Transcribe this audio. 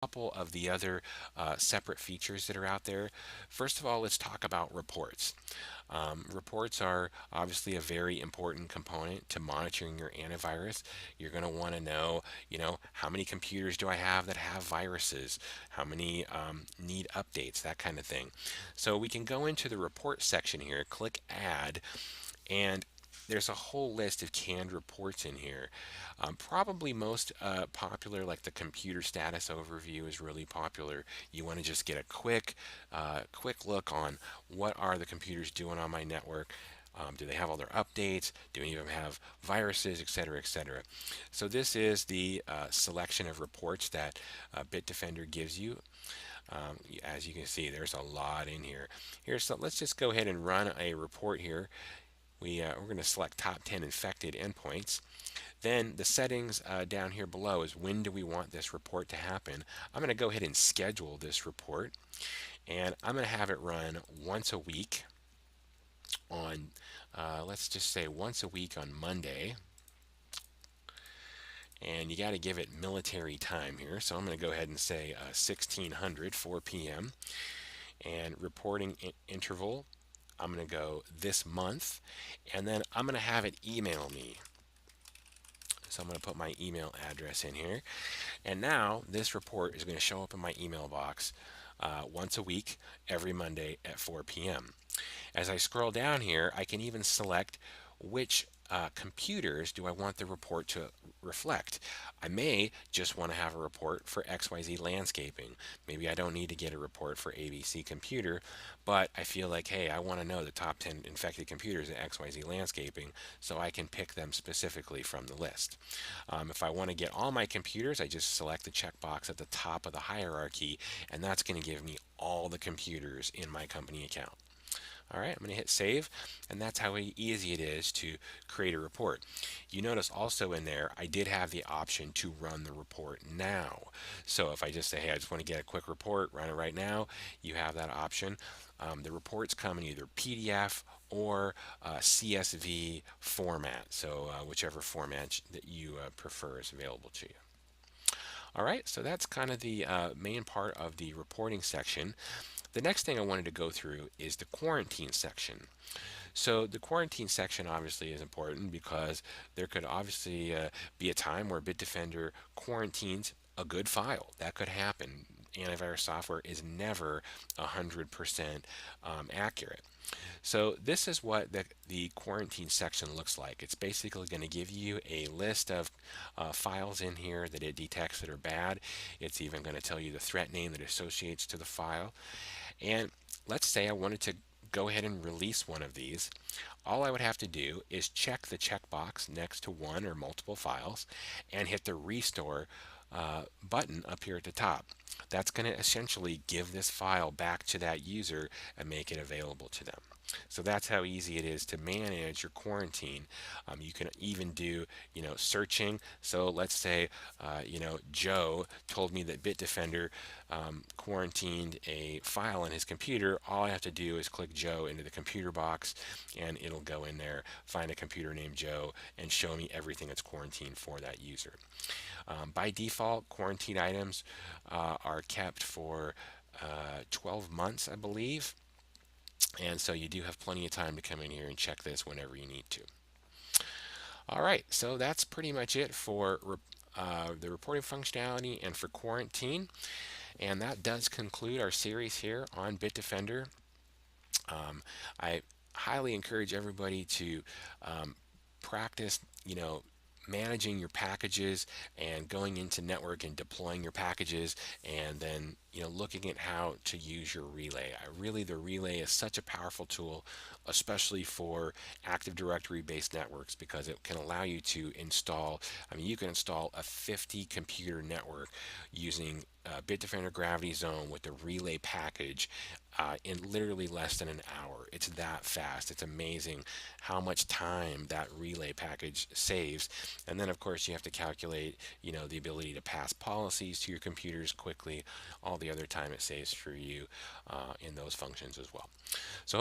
couple of the other separate features that are out there. First of all, let's talk about reports. Reports are obviously a very important component to monitoring your antivirus. You're going to want to know, how many computers do I have that have viruses? How many need updates? That kind of thing. So we can go into the report section here, click Add, and there's a whole list of canned reports in here. Probably most popular, like the computer status overview, is really popular. You want to just get a quick look on what are the computers doing on my network. Do they have all their updates? Do any of them have viruses, etc., etc.? So this is the selection of reports that Bitdefender gives you. As you can see, there's a lot in here. So let's just go ahead and run a report here. We're going to select top 10 infected endpoints. Then the settings down here below is when do we want this report to happen. I'm going to go ahead and schedule this report, and I'm going to have it run once a week on, let's just say once a week on Monday. And you got to give it military time here. So I'm going to go ahead and say 1600, 4 p.m. And reporting interval, I'm going to go this month. And then I'm going to have it email me. So I'm going to put my email address in here. And now this report is going to show up in my email box once a week, every Monday at 4 p.m. As I scroll down here, I can even select which computers do I want the report to reflect. I may just want to have a report for XYZ landscaping. Maybe I don't need to get a report for ABC computer, but I feel like, hey, I want to know the top 10 infected computers at XYZ landscaping, so I can pick them specifically from the list. If I want to get all my computers, I just select the checkbox at the top of the hierarchy, and that's going to give me all the computers in my company account. All right, I'm going to hit save, and that's how easy it is to create a report. You notice also in there, I did have the option to run the report now. So if I just say, hey, I just want to get a quick report, run it right now, you have that option. The reports come in either PDF or CSV format, so whichever format that you prefer is available to you. All right, so that's kind of the main part of the reporting section. The next thing I wanted to go through is the quarantine section. So the quarantine section obviously is important because there could obviously be a time where Bitdefender quarantines a good file. That could happen. Antivirus software is never 100% accurate. So this is what the quarantine section looks like. It's basically going to give you a list of files in here that it detects that are bad. It's even going to tell you the threat name that associates to the file. And let's say I wanted to go ahead and release one of these. All I would have to do is check the checkbox next to one or multiple files and hit the restore button up here at the top. That's going to essentially give this file back to that user and make it available to them. So that's how easy it is to manage your quarantine. You can even do, searching. So let's say, Joe told me that Bitdefender quarantined a file on his computer. All I have to do is click Joe into the computer box, and it'll go in there, find a computer named Joe, and show me everything that's quarantined for that user. By default, quarantine items are kept for 12 months, I believe. And so you do have plenty of time to come in here and check this whenever you need to. All right, so that's pretty much it for the reporting functionality and for quarantine. And that does conclude our series here on Bitdefender. I highly encourage everybody to practice, managing your packages and going into network and deploying your packages, and then looking at how to use your relay. The relay is such a powerful tool, especially for Active Directory based networks, because it can allow you to install, you can install a 50 computer network using Bitdefender GravityZone with the relay package in literally less than an hour. It's that fast. It's amazing how much time that relay package saves. And then of course you have to calculate, the ability to pass policies to your computers quickly, all the other time it saves for you in those functions as well. So